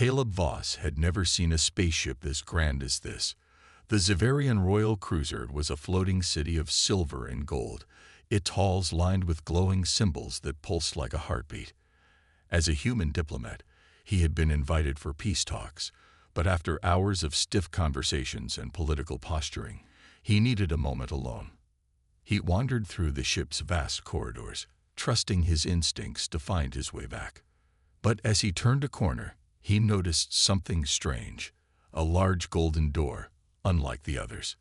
Caleb Voss had never seen a spaceship as grand as this. The Zavarian royal cruiser was a floating city of silver and gold, its halls lined with glowing symbols that pulsed like a heartbeat. As a human diplomat, he had been invited for peace talks, but after hours of stiff conversations and political posturing, he needed a moment alone. He wandered through the ship's vast corridors, trusting his instincts to find his way back. But as he turned a corner, he noticed something strange, a large golden door, unlike the others.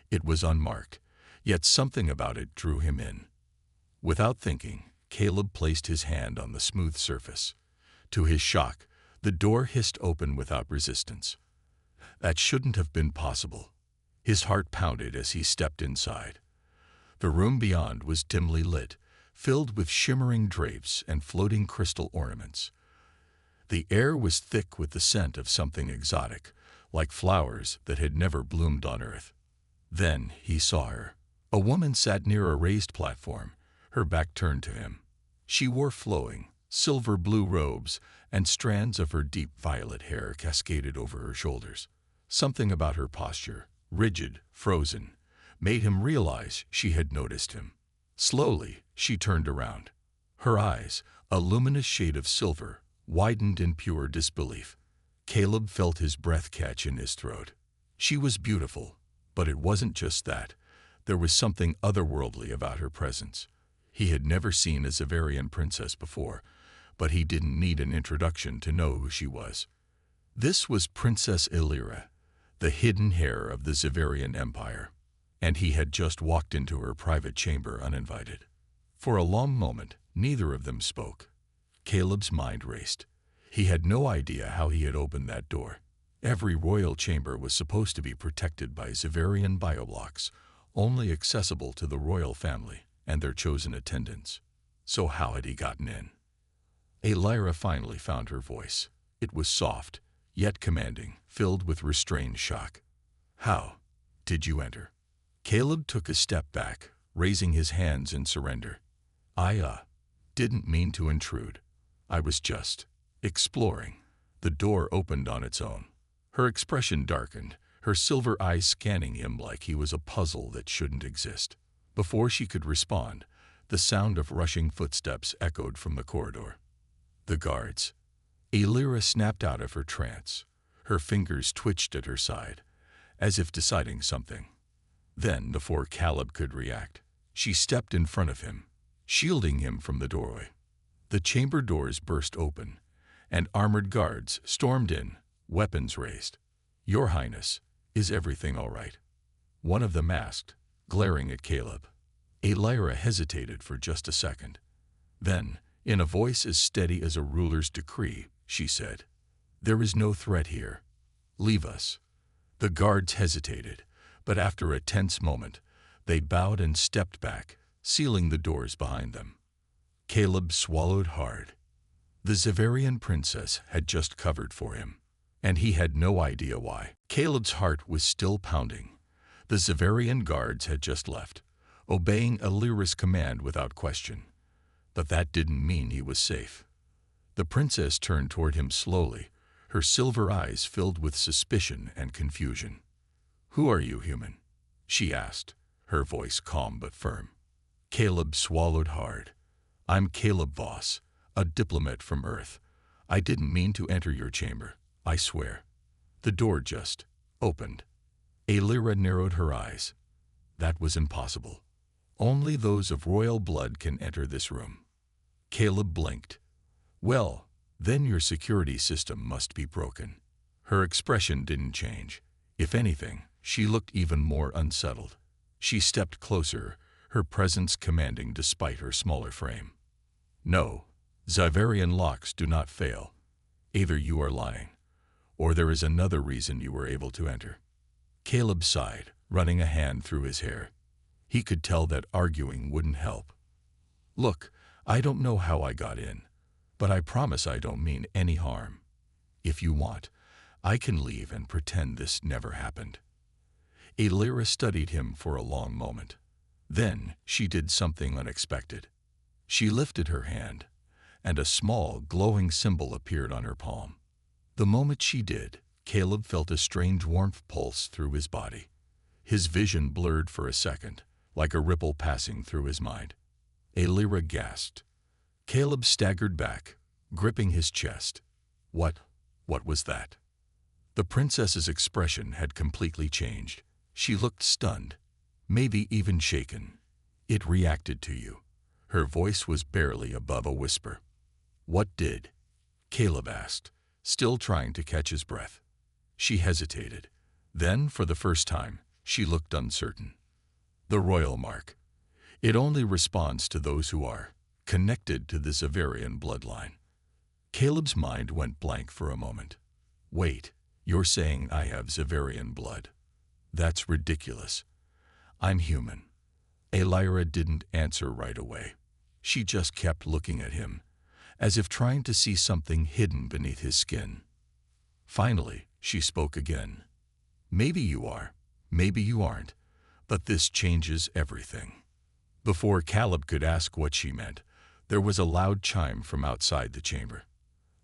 It was unmarked, yet something about it drew him in. Without thinking, Caleb placed his hand on the smooth surface. To his shock, the door hissed open without resistance. That shouldn't have been possible. His heart pounded as he stepped inside. The room beyond was dimly lit, filled with shimmering drapes and floating crystal ornaments. The air was thick with the scent of something exotic, like flowers that had never bloomed on Earth. Then he saw her. A woman sat near a raised platform, her back turned to him. She wore flowing, silver-blue robes, and strands of her deep violet hair cascaded over her shoulders. Something about her posture, rigid, frozen, made him realize she had noticed him. Slowly, she turned around. Her eyes, a luminous shade of silver, widened in pure disbelief. Caleb felt his breath catch in his throat. She was beautiful, but it wasn't just that. There was something otherworldly about her presence. He had never seen a Zavarian princess before, but he didn't need an introduction to know who she was. This was Princess Illyra, the hidden heir of the Zavarian Empire, and he had just walked into her private chamber uninvited. For a long moment, neither of them spoke. Caleb's mind raced. He had no idea how he had opened that door. Every royal chamber was supposed to be protected by Zavarian bioblocks, only accessible to the royal family and their chosen attendants. So how had he gotten in? Illyra finally found her voice. It was soft, yet commanding, filled with restrained shock. "How did you enter?" Caleb took a step back, raising his hands in surrender. I didn't mean to intrude. I was just exploring." The door opened on its own. Her expression darkened, her silver eyes scanning him like he was a puzzle that shouldn't exist. Before she could respond, the sound of rushing footsteps echoed from the corridor. The guards. Illyra snapped out of her trance. Her fingers twitched at her side, as if deciding something. Then, before Caleb could react, she stepped in front of him, shielding him from the doorway. The chamber doors burst open, and armored guards stormed in, weapons raised. "Your Highness, is everything all right?" One of them asked, glaring at Caleb. Illyra hesitated for just a second. Then, in a voice as steady as a ruler's decree, she said, "There is no threat here. Leave us." The guards hesitated, but after a tense moment, they bowed and stepped back, sealing the doors behind them. Caleb swallowed hard. The Zavarian princess had just covered for him, and he had no idea why. Caleb's heart was still pounding. The Zavarian guards had just left, obeying Illyra's command without question. But that didn't mean he was safe. The princess turned toward him slowly, her silver eyes filled with suspicion and confusion. "Who are you, human?" she asked, her voice calm but firm. Caleb swallowed hard. "I'm Caleb Voss, a diplomat from Earth. I didn't mean to enter your chamber, I swear." The door just opened. Illyra narrowed her eyes. That was impossible. Only those of royal blood can enter this room. Caleb blinked. "Well, then your security system must be broken." Her expression didn't change. If anything, she looked even more unsettled. She stepped closer, her presence commanding despite her smaller frame. "No, Zavarian locks do not fail. Either you are lying, or there is another reason you were able to enter." Caleb sighed, running a hand through his hair. He could tell that arguing wouldn't help. "Look, I don't know how I got in, but I promise I don't mean any harm. If you want, I can leave and pretend this never happened." Illyra studied him for a long moment. Then she did something unexpected. She lifted her hand, and a small, glowing symbol appeared on her palm. The moment she did, Caleb felt a strange warmth pulse through his body. His vision blurred for a second, like a ripple passing through his mind. Alyra gasped. Caleb staggered back, gripping his chest. What was that? The princess's expression had completely changed. She looked stunned, maybe even shaken. It reacted to you. Her voice was barely above a whisper. What did? Caleb asked, still trying to catch his breath. She hesitated. Then, for the first time, she looked uncertain. The royal mark. It only responds to those who are connected to the Xaverian bloodline. Caleb's mind went blank for a moment. Wait, you're saying I have Xaverian blood? That's ridiculous. I'm human. Alyra didn't answer right away. She just kept looking at him, as if trying to see something hidden beneath his skin. Finally, she spoke again. Maybe you are, maybe you aren't, but this changes everything. Before Caleb could ask what she meant, there was a loud chime from outside the chamber.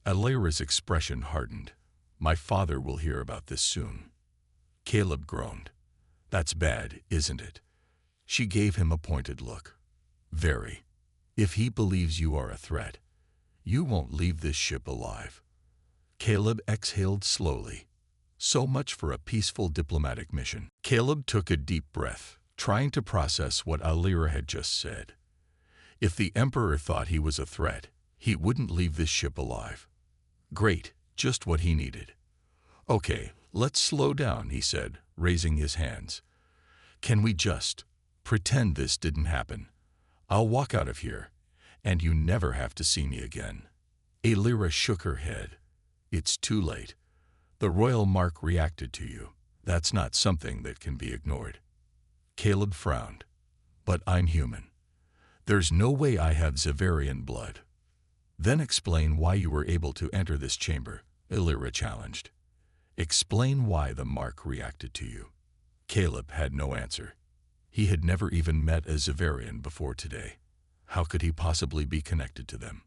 Alyra's expression hardened. My father will hear about this soon. Caleb groaned. That's bad, isn't it? She gave him a pointed look. Very. If he believes you are a threat, you won't leave this ship alive. Caleb exhaled slowly. So much for a peaceful diplomatic mission. Caleb took a deep breath, trying to process what Alyra had just said. If the Emperor thought he was a threat, he wouldn't leave this ship alive. Great, just what he needed. Okay, let's slow down, he said, raising his hands. Can we just pretend this didn't happen? I'll walk out of here, and you never have to see me again. Alyra shook her head. It's too late. The royal mark reacted to you. That's not something that can be ignored. Caleb frowned. But I'm human. There's no way I have Xaverian blood. Then explain why you were able to enter this chamber, Alyra challenged. Explain why the mark reacted to you. Caleb had no answer. He had never even met a Xaverian before today. How could he possibly be connected to them?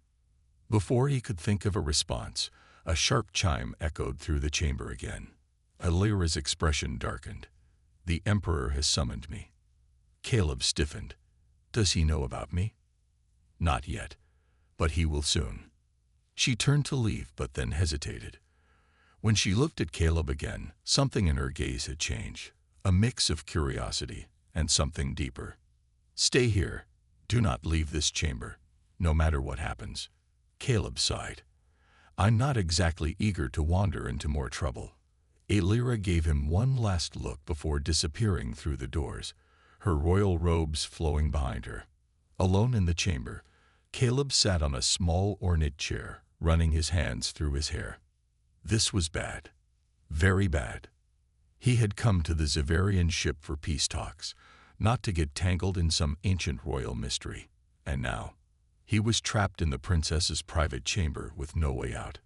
Before he could think of a response, a sharp chime echoed through the chamber again. Alyra's expression darkened. The Emperor has summoned me. Caleb stiffened. Does he know about me? Not yet, but he will soon. She turned to leave, but then hesitated. When she looked at Caleb again, something in her gaze had changed, a mix of curiosity and something deeper. Stay here. Do not leave this chamber, no matter what happens. Caleb sighed. I'm not exactly eager to wander into more trouble. Alyra gave him one last look before disappearing through the doors, her royal robes flowing behind her. Alone in the chamber, Caleb sat on a small ornate chair, running his hands through his hair. This was bad. Very bad. He had come to the Xaverian ship for peace talks, not to get tangled in some ancient royal mystery. And now, he was trapped in the princess's private chamber with no way out.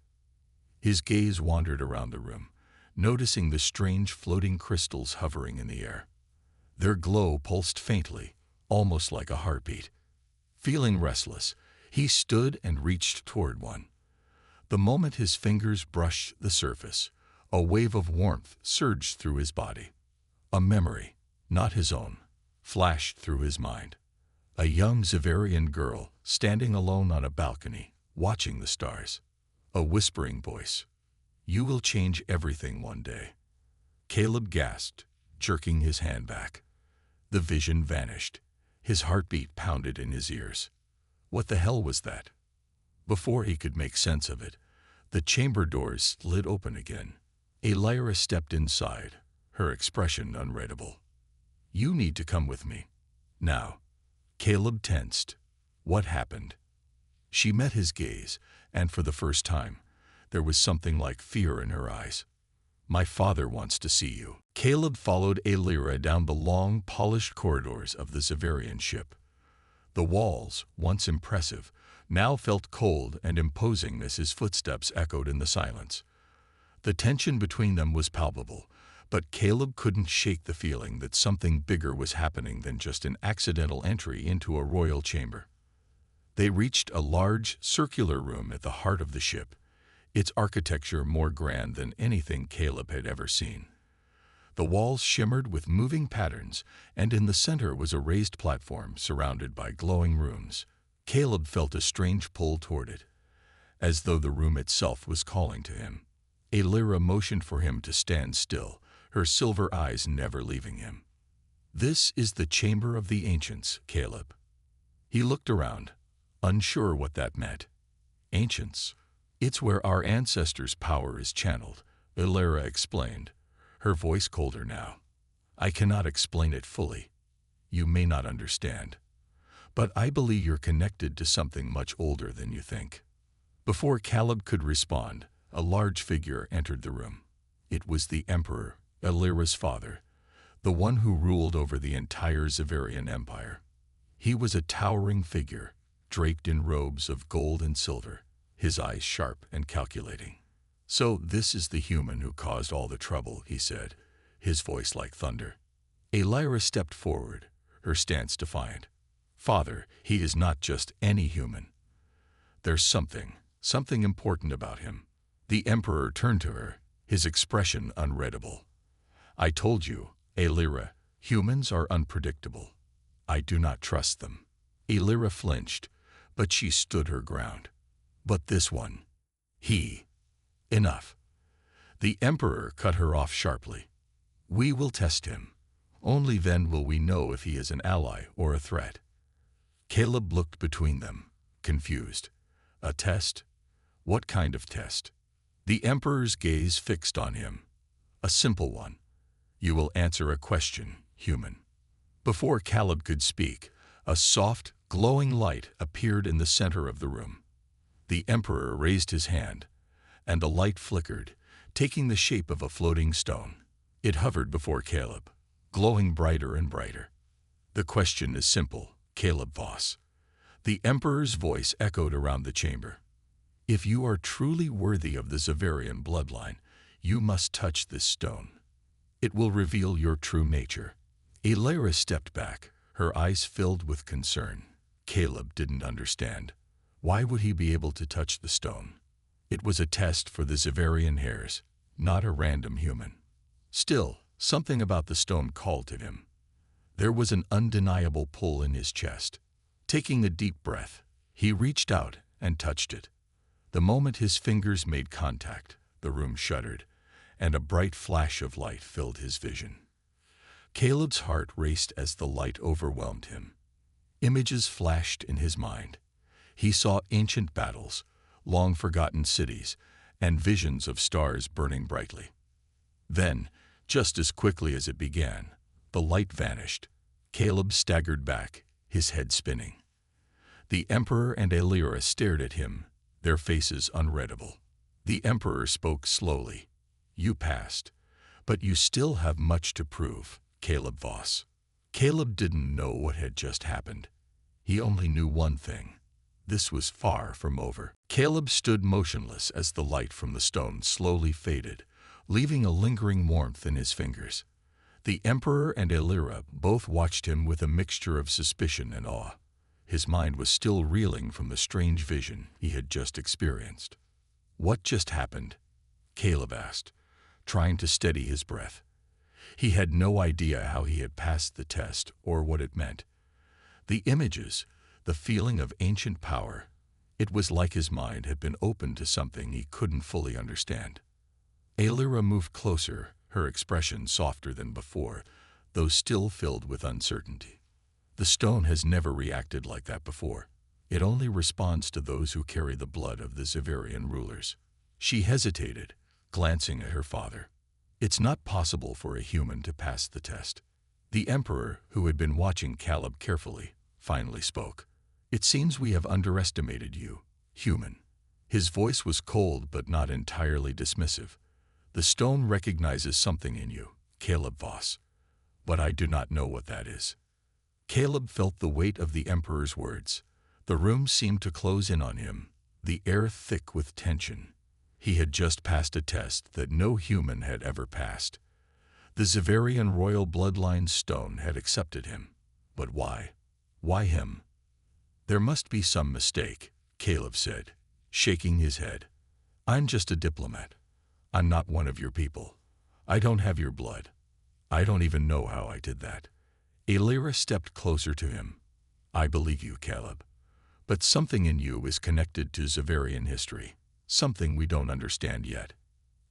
His gaze wandered around the room, noticing the strange floating crystals hovering in the air. Their glow pulsed faintly, almost like a heartbeat. Feeling restless, he stood and reached toward one. The moment his fingers brushed the surface, a wave of warmth surged through his body. A memory, not his own, flashed through his mind. A young Xaverian girl standing alone on a balcony, watching the stars. A whispering voice. You will change everything one day. Caleb gasped, jerking his hand back. The vision vanished. His heartbeat pounded in his ears. What the hell was that? Before he could make sense of it, the chamber doors slid open again. Alyra stepped inside, her expression unreadable. You need to come with me. Now. Caleb tensed. What happened? She met his gaze, and for the first time, there was something like fear in her eyes. My father wants to see you. Caleb followed Alyra down the long, polished corridors of the Xaverian ship. The walls, once impressive, now felt cold and imposing as his footsteps echoed in the silence. The tension between them was palpable, but Caleb couldn't shake the feeling that something bigger was happening than just an accidental entry into a royal chamber. They reached a large, circular room at the heart of the ship. its architecture more grand than anything Caleb had ever seen. The walls shimmered with moving patterns, and in the center was a raised platform surrounded by glowing rooms. Caleb felt a strange pull toward it, as though the room itself was calling to him. Alyra motioned for him to stand still, her silver eyes never leaving him. "This is the Chamber of the Ancients, Caleb." He looked around, unsure what that meant. "Ancients? It's where our ancestors' power is channeled," Alyra explained, her voice colder now. "I cannot explain it fully. You may not understand. But I believe you're connected to something much older than you think." Before Caleb could respond, a large figure entered the room. It was the Emperor, Alyra's father, the one who ruled over the entire Xaverian Empire. He was a towering figure, draped in robes of gold and silver, his eyes sharp and calculating. "So this is the human who caused all the trouble," he said, his voice like thunder. Alyra stepped forward, her stance defiant. "Father, he is not just any human. There's something important about him." The Emperor turned to her, his expression unreadable. "I told you, Alyra, humans are unpredictable. I do not trust them." Alyra flinched, but she stood her ground. "But this one, he..." "Enough." The Emperor cut her off sharply. "We will test him. Only then will we know if he is an ally or a threat." Caleb looked between them, confused. "A test? What kind of test?" The Emperor's gaze fixed on him. "A simple one. You will answer a question, human." Before Caleb could speak, a soft, glowing light appeared in the center of the room. The Emperor raised his hand, and the light flickered, taking the shape of a floating stone. It hovered before Caleb, glowing brighter and brighter. "The question is simple, Caleb Voss." The Emperor's voice echoed around the chamber. "If you are truly worthy of the Xaverian bloodline, you must touch this stone. It will reveal your true nature." Alyra stepped back, her eyes filled with concern. Caleb didn't understand. Why would he be able to touch the stone? It was a test for the Xaverian heirs, not a random human. Still, something about the stone called to him. There was an undeniable pull in his chest. Taking a deep breath, he reached out and touched it. The moment his fingers made contact, the room shuddered, and a bright flash of light filled his vision. Caleb's heart raced as the light overwhelmed him. Images flashed in his mind. He saw ancient battles, long-forgotten cities, and visions of stars burning brightly. Then, just as quickly as it began, the light vanished. Caleb staggered back, his head spinning. The Emperor and Alyra stared at him, their faces unreadable. The Emperor spoke slowly. "You passed, but you still have much to prove, Caleb Voss." Caleb didn't know what had just happened. He only knew one thing. This was far from over. Caleb stood motionless as the light from the stone slowly faded, leaving a lingering warmth in his fingers. The Emperor and Alyra both watched him with a mixture of suspicion and awe. His mind was still reeling from the strange vision he had just experienced. "What just happened?" Caleb asked, trying to steady his breath. He had no idea how he had passed the test or what it meant. The images, the feeling of ancient power, it was like his mind had been opened to something he couldn't fully understand. Alyra moved closer, her expression softer than before, though still filled with uncertainty. "The stone has never reacted like that before. It only responds to those who carry the blood of the Xaverian rulers." She hesitated, glancing at her father. "It's not possible for a human to pass the test." The Emperor, who had been watching Caleb carefully, finally spoke. "It seems we have underestimated you, human." His voice was cold but not entirely dismissive. "The stone recognizes something in you, Caleb Voss, but I do not know what that is." Caleb felt the weight of the Emperor's words. The room seemed to close in on him, the air thick with tension. He had just passed a test that no human had ever passed. The Xaverian royal bloodline stone had accepted him. But why? Why him? "There must be some mistake," Caleb said, shaking his head. I'm just a diplomat. I'm not one of your people. I don't have your blood. I don't even know how I did that. Alira stepped closer to him. I believe you, Caleb. But something in you is connected to Xaverian history, something we don't understand yet.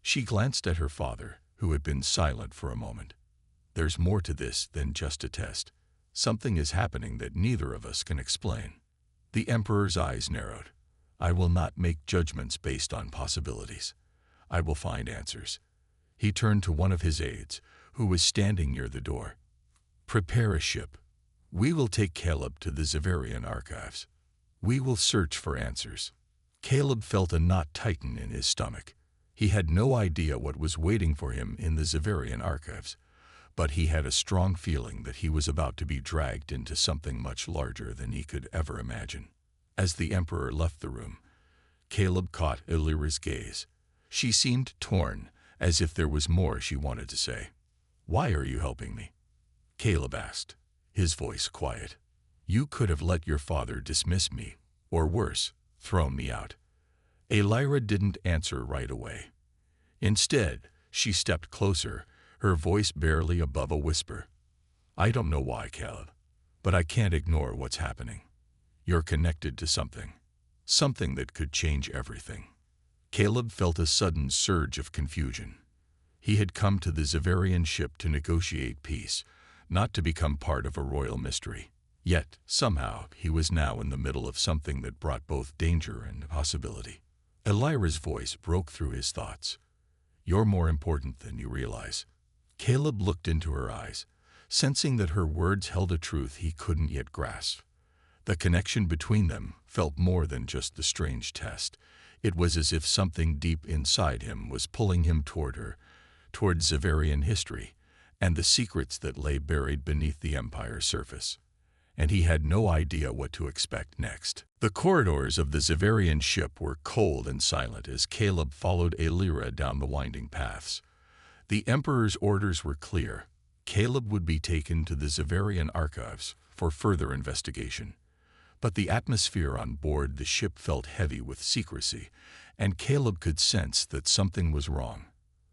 She glanced at her father, who had been silent for a moment. There's more to this than just a test. Something is happening that neither of us can explain. The Emperor's eyes narrowed. I will not make judgments based on possibilities. I will find answers. He turned to one of his aides, who was standing near the door. Prepare a ship. We will take Caleb to the Xaverian archives. We will search for answers. Caleb felt a knot tighten in his stomach. He had no idea what was waiting for him in the Xaverian archives, but he had a strong feeling that he was about to be dragged into something much larger than he could ever imagine. As the Emperor left the room, Caleb caught Alira's gaze. She seemed torn, as if there was more she wanted to say. Why are you helping me? Caleb asked, his voice quiet. You could have let your father dismiss me, or worse, thrown me out. Alira didn't answer right away. Instead, she stepped closer, her voice barely above a whisper. I don't know why, Caleb, but I can't ignore what's happening. You're connected to something that could change everything. Caleb felt a sudden surge of confusion. He had come to the Xaverian ship to negotiate peace, not to become part of a royal mystery. Yet, somehow, he was now in the middle of something that brought both danger and possibility. Alira's voice broke through his thoughts. You're more important than you realize. Caleb looked into her eyes, sensing that her words held a truth he couldn't yet grasp. The connection between them felt more than just the strange test. It was as if something deep inside him was pulling him toward her, toward Xaverian history, and the secrets that lay buried beneath the Empire's surface. And he had no idea what to expect next. The corridors of the Xaverian ship were cold and silent as Caleb followed Alira down the winding paths. The Emperor's orders were clear. Caleb would be taken to the Xaverian archives for further investigation. But the atmosphere on board the ship felt heavy with secrecy, and Caleb could sense that something was wrong.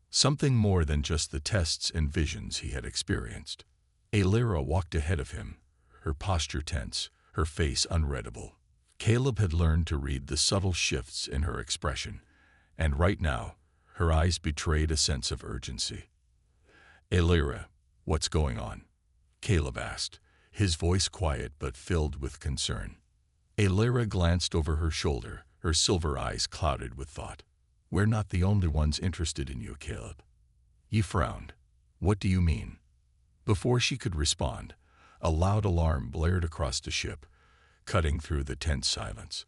Something more than just the tests and visions he had experienced. Alira walked ahead of him, her posture tense, her face unreadable. Caleb had learned to read the subtle shifts in her expression, and right now, her eyes betrayed a sense of urgency. Alira, what's going on? Caleb asked, his voice quiet but filled with concern. Alira glanced over her shoulder, her silver eyes clouded with thought. We're not the only ones interested in you, Caleb. He frowned. What do you mean? Before she could respond, a loud alarm blared across the ship, cutting through the tense silence.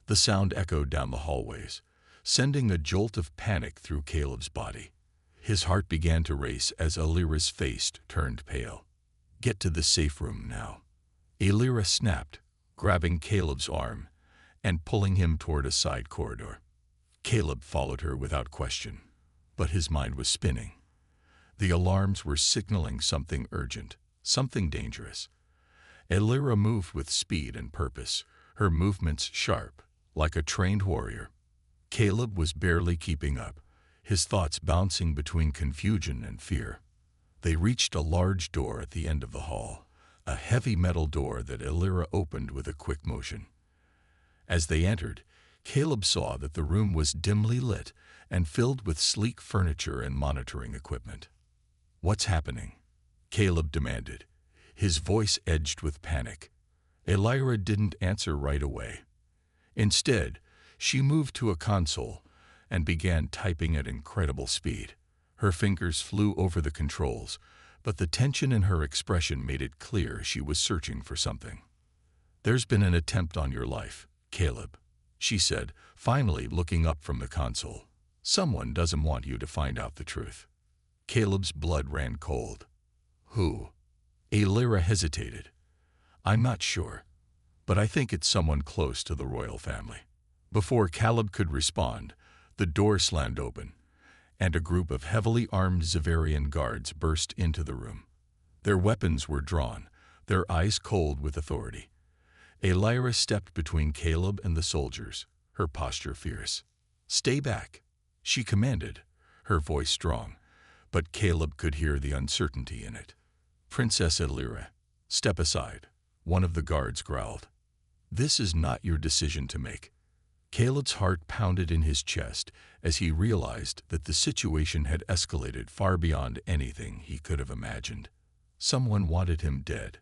The sound echoed down the hallways, sending a jolt of panic through Caleb's body. His heart began to race as Alira's face turned pale. Get to the safe room now. Alira snapped, grabbing Caleb's arm and pulling him toward a side corridor. Caleb followed her without question, but his mind was spinning. The alarms were signaling something urgent, something dangerous. Alira moved with speed and purpose, her movements sharp, like a trained warrior. Caleb was barely keeping up, his thoughts bouncing between confusion and fear. They reached a large door at the end of the hall, a heavy metal door that Alira opened with a quick motion. As they entered, Caleb saw that the room was dimly lit and filled with sleek furniture and monitoring equipment. What's happening? Caleb demanded, his voice edged with panic. Alira didn't answer right away. Instead, she moved to a console and began typing at incredible speed. Her fingers flew over the controls, but the tension in her expression made it clear she was searching for something. There's been an attempt on your life, Caleb, she said, finally looking up from the console. Someone doesn't want you to find out the truth. Caleb's blood ran cold. Who? Alira hesitated. I'm not sure, but I think it's someone close to the royal family. Before Caleb could respond, the door slammed open, and a group of heavily armed Xaverian guards burst into the room. Their weapons were drawn, their eyes cold with authority. Alira stepped between Caleb and the soldiers, her posture fierce. "Stay back," she commanded, her voice strong, but Caleb could hear the uncertainty in it. "Princess Illyra, step aside," one of the guards growled. "This is not your decision to make." Caleb's heart pounded in his chest as he realized that the situation had escalated far beyond anything he could have imagined. Someone wanted him dead,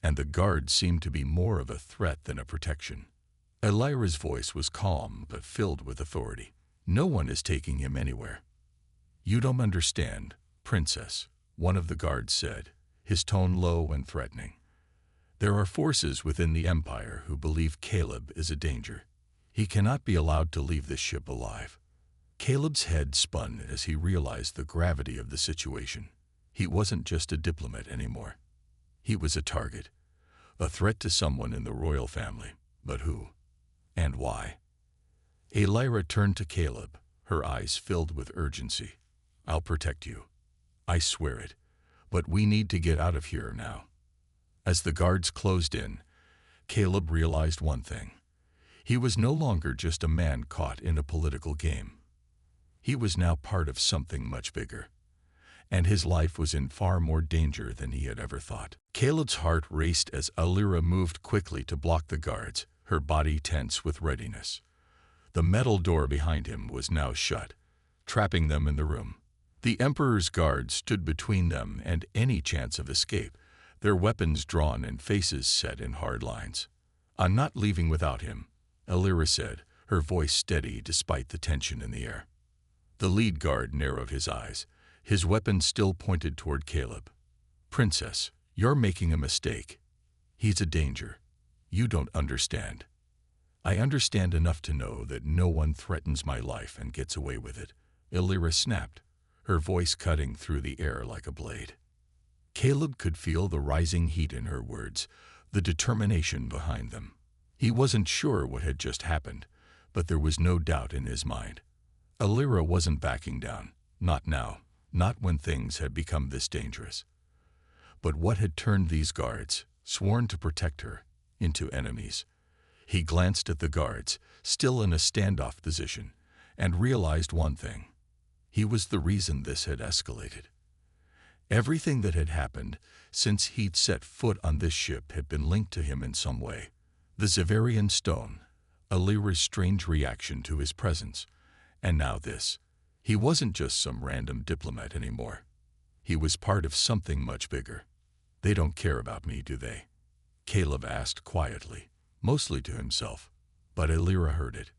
and the guard seemed to be more of a threat than a protection. Illyra's voice was calm but filled with authority. "No one is taking him anywhere." "You don't understand, Princess," one of the guards said, his tone low and threatening. "There are forces within the Empire who believe Caleb is a danger. He cannot be allowed to leave this ship alive." Caleb's head spun as he realized the gravity of the situation. He wasn't just a diplomat anymore. He was a target, a threat to someone in the royal family. But who? And why? Illyra turned to Caleb, her eyes filled with urgency. "I'll protect you. I swear it. But we need to get out of here now." As the guards closed in, Caleb realized one thing. He was no longer just a man caught in a political game. He was now part of something much bigger, and his life was in far more danger than he had ever thought. Caleb's heart raced as Illyra moved quickly to block the guards, her body tense with readiness. The metal door behind him was now shut, trapping them in the room. The Emperor's guards stood between them and any chance of escape, their weapons drawn and faces set in hard lines. "I'm not leaving without him," Illyra said, her voice steady despite the tension in the air. The lead guard narrowed his eyes, his weapon still pointed toward Caleb. "Princess, you're making a mistake. He's a danger. You don't understand." "I understand enough to know that no one threatens my life and gets away with it," Illyra snapped, her voice cutting through the air like a blade. Caleb could feel the rising heat in her words, the determination behind them. He wasn't sure what had just happened, but there was no doubt in his mind. Illyra wasn't backing down, not now, not when things had become this dangerous. But what had turned these guards, sworn to protect her, into enemies? He glanced at the guards, still in a standoff position, and realized one thing. He was the reason this had escalated. Everything that had happened since he'd set foot on this ship had been linked to him in some way. The Xaverian stone, Illyra's strange reaction to his presence, and now this. He wasn't just some random diplomat anymore. He was part of something much bigger. "They don't care about me, do they?" Caleb asked quietly, mostly to himself, but Illyra heard it.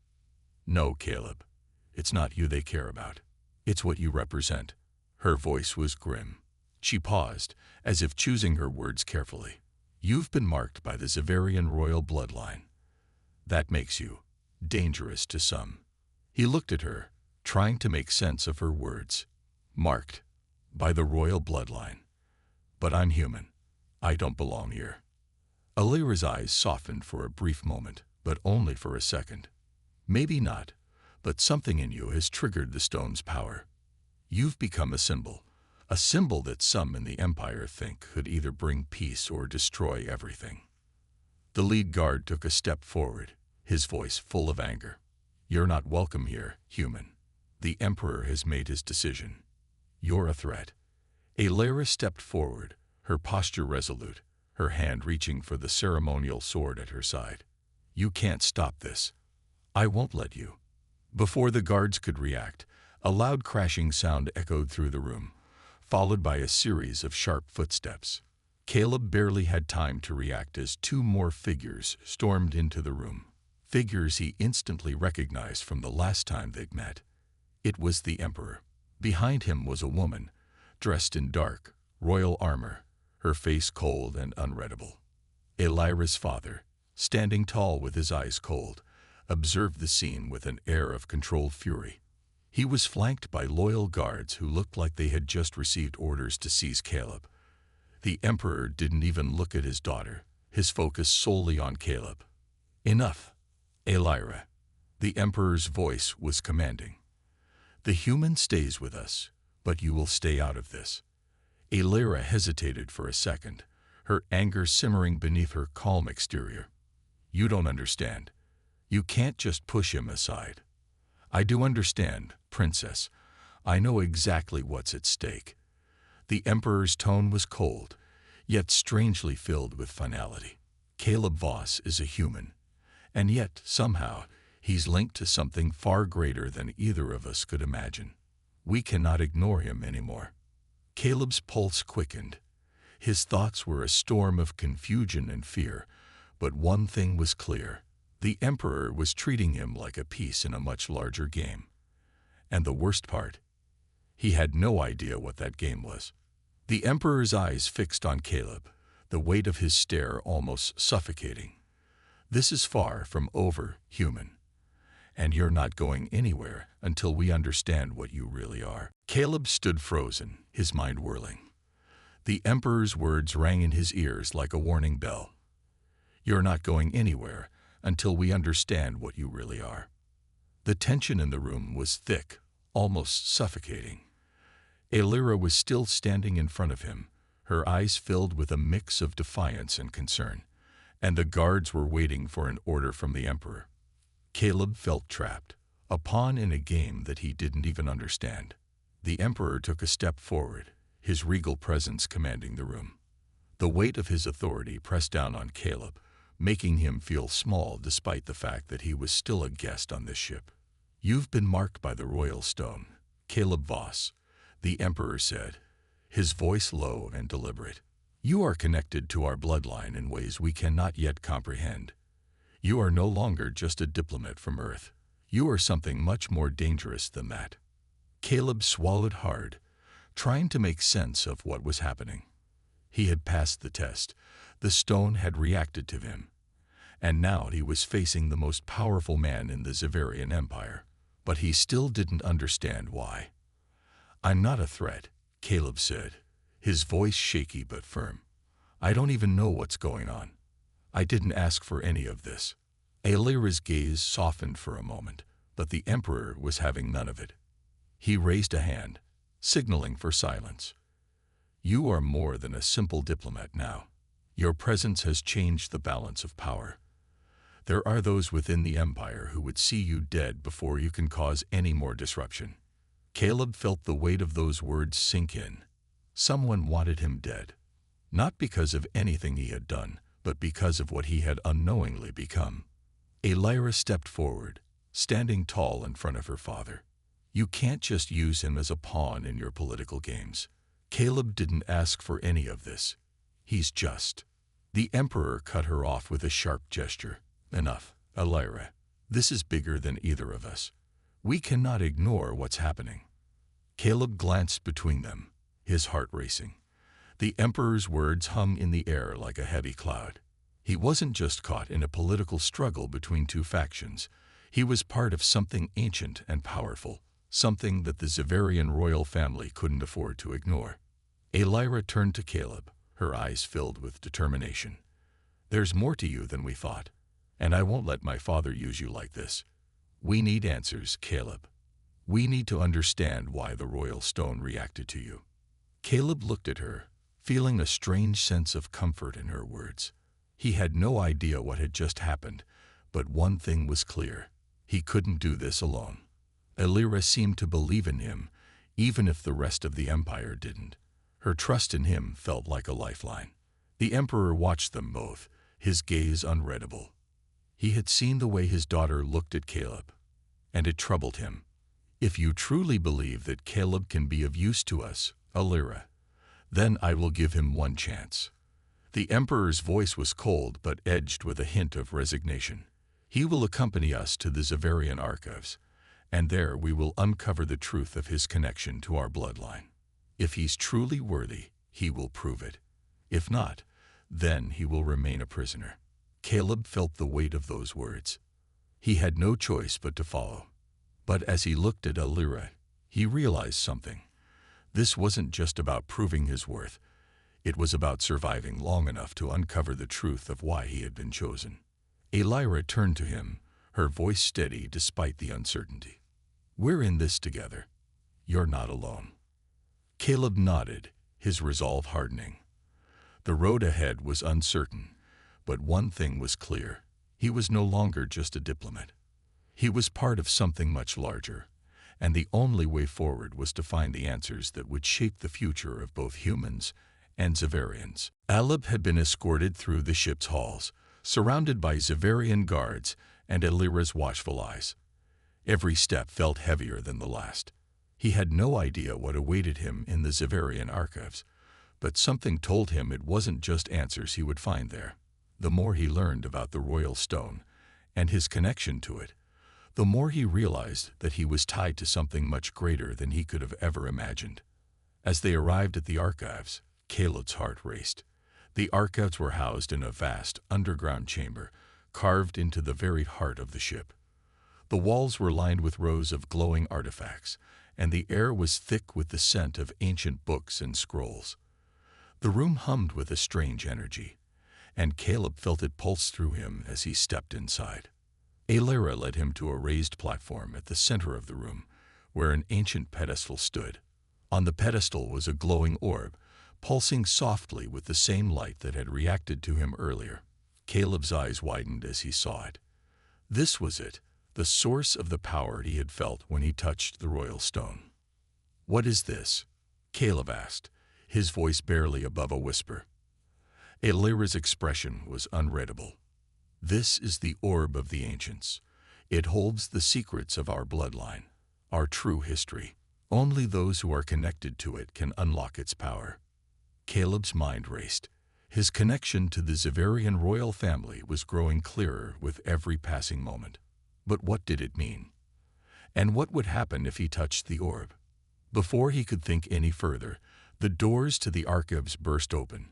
"No, Caleb. It's not you they care about. It's what you represent." Her voice was grim. She paused, as if choosing her words carefully. "You've been marked by the Xaverian royal bloodline. That makes you dangerous to some." He looked at her, trying to make sense of her words. "Marked by the royal bloodline. But I'm human. I don't belong here." Illyra's eyes softened for a brief moment, but only for a second. "Maybe not, but something in you has triggered the stone's power. You've become a symbol that some in the Empire think could either bring peace or destroy everything." The lead guard took a step forward, his voice full of anger. "You're not welcome here, human. The Emperor has made his decision. You're a threat." Illyra stepped forward, her posture resolute, her hand reaching for the ceremonial sword at her side. "You can't stop this. I won't let you." Before the guards could react, a loud crashing sound echoed through the room, followed by a series of sharp footsteps. Caleb barely had time to react as two more figures stormed into the room, figures he instantly recognized from the last time they'd met. It was the Emperor. Behind him was a woman, dressed in dark, royal armor, her face cold and unreadable. Illyra's father, standing tall with his eyes cold, observed the scene with an air of controlled fury. He was flanked by loyal guards who looked like they had just received orders to seize Caleb. The Emperor didn't even look at his daughter, his focus solely on Caleb. "Enough, Illyra." The Emperor's voice was commanding. "The human stays with us, but you will stay out of this." Illyra hesitated for a second, her anger simmering beneath her calm exterior. "You don't understand. You can't just push him aside. I do understand, Princess. I know exactly what's at stake. The Emperor's tone was cold, yet strangely filled with finality. Caleb Voss is a human, and yet, somehow, he's linked to something far greater than either of us could imagine. We cannot ignore him anymore. Caleb's pulse quickened. His thoughts were a storm of confusion and fear, but one thing was clear. The Emperor was treating him like a piece in a much larger game. And the worst part, he had no idea what that game was. The Emperor's eyes fixed on Caleb, the weight of his stare almost suffocating. This is far from over, human. And you're not going anywhere until we understand what you really are. Caleb stood frozen, his mind whirling. The Emperor's words rang in his ears like a warning bell. You're not going anywhere until we understand what you really are. The tension in the room was thick, almost suffocating. Aelira was still standing in front of him, her eyes filled with a mix of defiance and concern, and the guards were waiting for an order from the Emperor. Caleb felt trapped, a pawn in a game that he didn't even understand. The Emperor took a step forward, his regal presence commanding the room. The weight of his authority pressed down on Caleb, making him feel small despite the fact that he was still a guest on this ship. You've been marked by the royal stone, Caleb Voss, the Emperor said, his voice low and deliberate. You are connected to our bloodline in ways we cannot yet comprehend. You are no longer just a diplomat from Earth. You are something much more dangerous than that. Caleb swallowed hard, trying to make sense of what was happening. He had passed the test. The stone had reacted to him. And now he was facing the most powerful man in the Xaverian Empire. But he still didn't understand why. I'm not a threat, Caleb said, his voice shaky but firm. I don't even know what's going on. I didn't ask for any of this. Aelira's gaze softened for a moment, but the Emperor was having none of it. He raised a hand, signaling for silence. You are more than a simple diplomat now. Your presence has changed the balance of power. There are those within the Empire who would see you dead before you can cause any more disruption. Caleb felt the weight of those words sink in. Someone wanted him dead, not because of anything he had done, but because of what he had unknowingly become. Aelira stepped forward, standing tall in front of her father. You can't just use him as a pawn in your political games. Caleb didn't ask for any of this. He's just. The Emperor cut her off with a sharp gesture. Enough, Aelira. This is bigger than either of us. We cannot ignore what's happening. Caleb glanced between them, his heart racing. The Emperor's words hung in the air like a heavy cloud. He wasn't just caught in a political struggle between two factions. He was part of something ancient and powerful, something that the Xaverian royal family couldn't afford to ignore. Aelira turned to Caleb, her eyes filled with determination. There's more to you than we thought, and I won't let my father use you like this. We need answers, Caleb. We need to understand why the royal stone reacted to you. Caleb looked at her, feeling a strange sense of comfort in her words. He had no idea what had just happened, but one thing was clear. He couldn't do this alone. Aelira seemed to believe in him, even if the rest of the Empire didn't. Her trust in him felt like a lifeline. The Emperor watched them both, his gaze unreadable. He had seen the way his daughter looked at Caleb, and it troubled him. If you truly believe that Caleb can be of use to us, Aelira, then I will give him one chance. The Emperor's voice was cold but edged with a hint of resignation. He will accompany us to the Xaverian archives, and there we will uncover the truth of his connection to our bloodline. If he's truly worthy, he will prove it. If not, then he will remain a prisoner. Caleb felt the weight of those words. He had no choice but to follow. But as he looked at Aelira, he realized something. This wasn't just about proving his worth. It was about surviving long enough to uncover the truth of why he had been chosen. Aelira turned to him, her voice steady despite the uncertainty. We're in this together. You're not alone. Caleb nodded, his resolve hardening. The road ahead was uncertain, but one thing was clear. He was no longer just a diplomat. He was part of something much larger, and the only way forward was to find the answers that would shape the future of both humans and Xaverians. Aleb had been escorted through the ship's halls, surrounded by Xaverian guards and Elira's watchful eyes. Every step felt heavier than the last. He had no idea what awaited him in the Xaverian archives, but something told him it wasn't just answers he would find there. The more he learned about the royal stone and his connection to it, the more he realized that he was tied to something much greater than he could have ever imagined. As they arrived at the archives, Caleb's heart raced. The archives were housed in a vast, underground chamber, carved into the very heart of the ship. The walls were lined with rows of glowing artifacts, and the air was thick with the scent of ancient books and scrolls. The room hummed with a strange energy, and Caleb felt it pulse through him as he stepped inside. Elira led him to a raised platform at the center of the room, where an ancient pedestal stood. On the pedestal was a glowing orb, pulsing softly with the same light that had reacted to him earlier. Caleb's eyes widened as he saw it. This was it, the source of the power he had felt when he touched the royal stone. "What is this?" Caleb asked, his voice barely above a whisper. Elira's expression was unreadable. "This is the orb of the ancients. It holds the secrets of our bloodline, our true history. Only those who are connected to it can unlock its power." Caleb's mind raced. His connection to the Xaverian royal family was growing clearer with every passing moment. But what did it mean? And what would happen if he touched the orb? Before he could think any further, the doors to the archives burst open,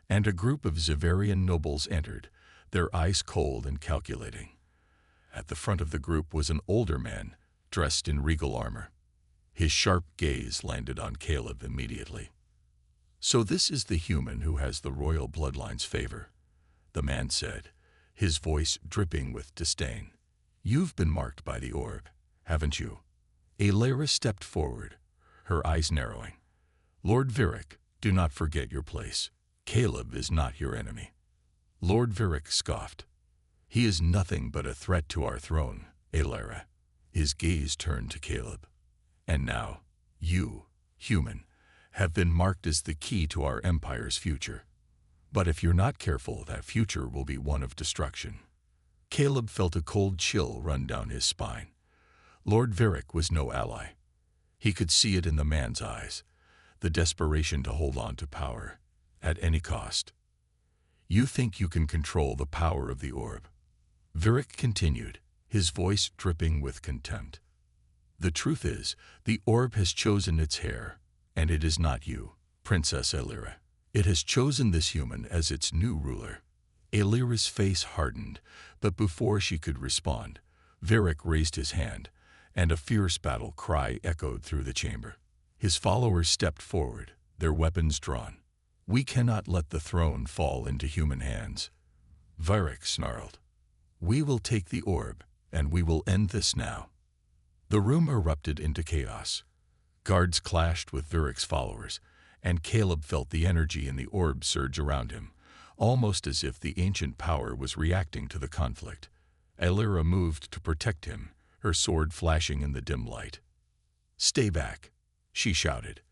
and a group of Xaverian nobles entered, their eyes cold and calculating. At the front of the group was an older man, dressed in regal armor. His sharp gaze landed on Caleb immediately. "So this is the human who has the royal bloodline's favor," the man said, his voice dripping with disdain. "You've been marked by the orb, haven't you?" Elira stepped forward, her eyes narrowing. "Lord Virik, do not forget your place. Caleb is not your enemy." Lord Virik scoffed. "He is nothing but a threat to our throne, Elira." His gaze turned to Caleb. "And now, you, human, have been marked as the key to our empire's future. But if you're not careful, that future will be one of destruction." Caleb felt a cold chill run down his spine. Lord Virik was no ally. He could see it in the man's eyes, the desperation to hold on to power, at any cost. "You think you can control the power of the orb?" Virik continued, his voice dripping with contempt. "The truth is, the orb has chosen its heir, and it is not you, Princess Elira. It has chosen this human as its new ruler." Elira's face hardened, but before she could respond, Virik raised his hand, and a fierce battle cry echoed through the chamber. His followers stepped forward, their weapons drawn. "We cannot let the throne fall into human hands," Virik snarled. "We will take the orb, and we will end this now." The room erupted into chaos. Guards clashed with Virik's followers, and Caleb felt the energy in the orb surge around him, almost as if the ancient power was reacting to the conflict. Elira moved to protect him, her sword flashing in the dim light. "Stay back," she shouted.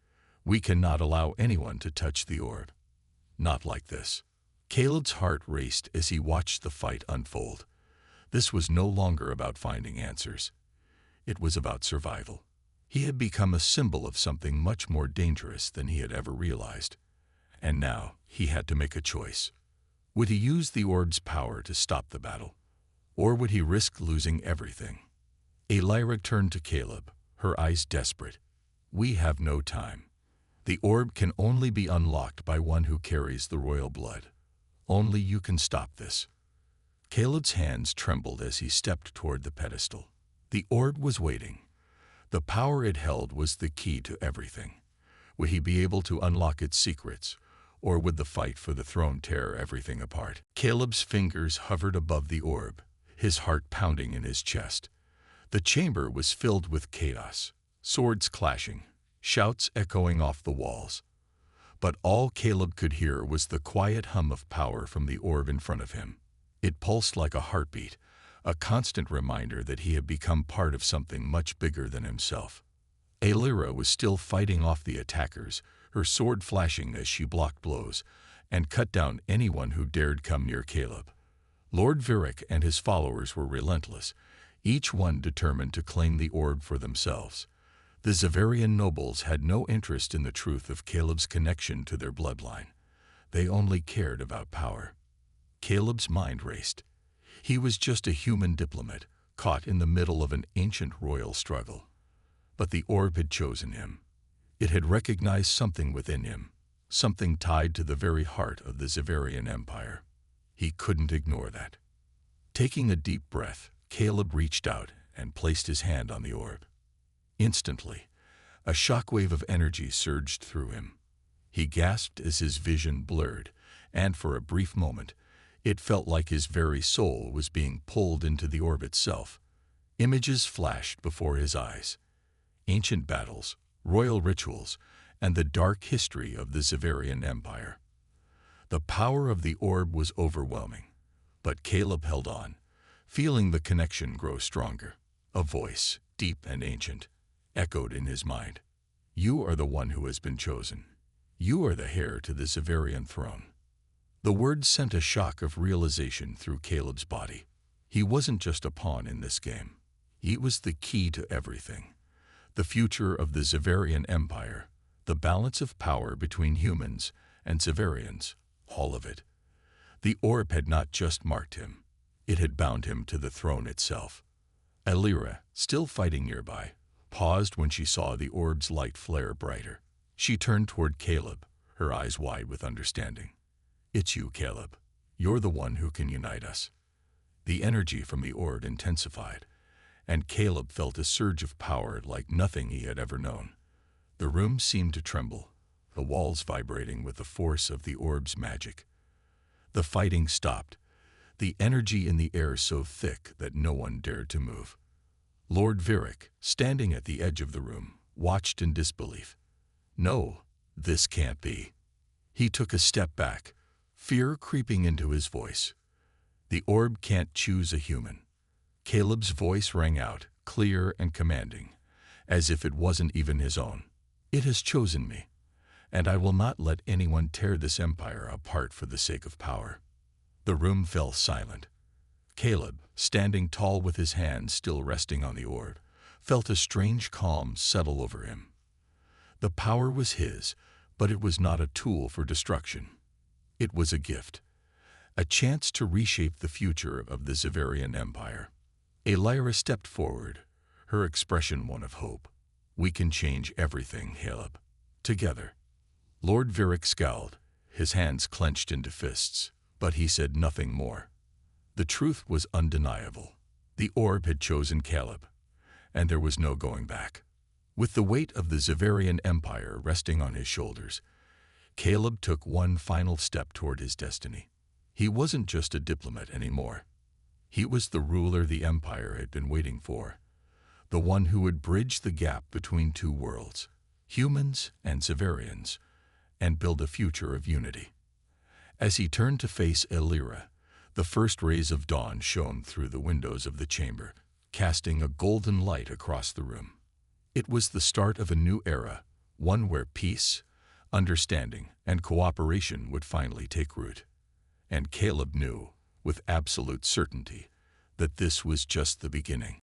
"We cannot allow anyone to touch the orb. Not like this." Caleb's heart raced as he watched the fight unfold. This was no longer about finding answers. It was about survival. He had become a symbol of something much more dangerous than he had ever realized. And now he had to make a choice. Would he use the orb's power to stop the battle? Or would he risk losing everything? Elira turned to Caleb, her eyes desperate. "We have no time. The orb can only be unlocked by one who carries the royal blood. Only you can stop this." Caleb's hands trembled as he stepped toward the pedestal. The orb was waiting. The power it held was the key to everything. Would he be able to unlock its secrets, or would the fight for the throne tear everything apart? Caleb's fingers hovered above the orb, his heart pounding in his chest. The chamber was filled with chaos, swords clashing, shouts echoing off the walls. But all Caleb could hear was the quiet hum of power from the orb in front of him. It pulsed like a heartbeat, a constant reminder that he had become part of something much bigger than himself. Aelira was still fighting off the attackers, her sword flashing as she blocked blows and cut down anyone who dared come near Caleb. Lord Virik and his followers were relentless, each one determined to claim the orb for themselves. The Xaverian nobles had no interest in the truth of Caleb's connection to their bloodline. They only cared about power. Caleb's mind raced. He was just a human diplomat, caught in the middle of an ancient royal struggle. But the orb had chosen him. It had recognized something within him, something tied to the very heart of the Xaverian Empire. He couldn't ignore that. Taking a deep breath, Caleb reached out and placed his hand on the orb. Instantly, a shockwave of energy surged through him. He gasped as his vision blurred, and for a brief moment, it felt like his very soul was being pulled into the orb itself. Images flashed before his eyes. Ancient battles, royal rituals, and the dark history of the Xaverian Empire. The power of the orb was overwhelming, but Caleb held on, feeling the connection grow stronger. A voice, deep and ancient, echoed in his mind. "You are the one who has been chosen. You are the heir to the Xaverian throne." The words sent a shock of realization through Caleb's body. He wasn't just a pawn in this game. He was the key to everything. The future of the Xaverian Empire, the balance of power between humans and Xaverians, all of it. The orb had not just marked him. It had bound him to the throne itself. Aelira, still fighting nearby, paused when she saw the orb's light flare brighter. She turned toward Caleb, her eyes wide with understanding. "It's you, Caleb. You're the one who can unite us." The energy from the orb intensified, and Caleb felt a surge of power like nothing he had ever known. The room seemed to tremble, the walls vibrating with the force of the orb's magic. The fighting stopped, the energy in the air so thick that no one dared to move. Lord Virik, standing at the edge of the room, watched in disbelief. "No, this can't be." He took a step back, fear creeping into his voice. "The orb can't choose a human." Caleb's voice rang out, clear and commanding, as if it wasn't even his own. "It has chosen me, and I will not let anyone tear this empire apart for the sake of power." The room fell silent. Caleb, standing tall with his hands still resting on the orb, felt a strange calm settle over him. The power was his, but it was not a tool for destruction. It was a gift, a chance to reshape the future of the Xaverian Empire. Aelira stepped forward, her expression one of hope. "We can change everything, Caleb. Together." Lord Virik scowled, his hands clenched into fists, but he said nothing more. The truth was undeniable. The orb had chosen Caleb, and there was no going back. With the weight of the Xaverian Empire resting on his shoulders, Caleb took one final step toward his destiny. He wasn't just a diplomat anymore. He was the ruler the empire had been waiting for, the one who would bridge the gap between two worlds, humans and Xaverians, and build a future of unity. As he turned to face Aelira, the first rays of dawn shone through the windows of the chamber, casting a golden light across the room. It was the start of a new era, one where peace, understanding, and cooperation would finally take root. And Caleb knew, with absolute certainty, that this was just the beginning.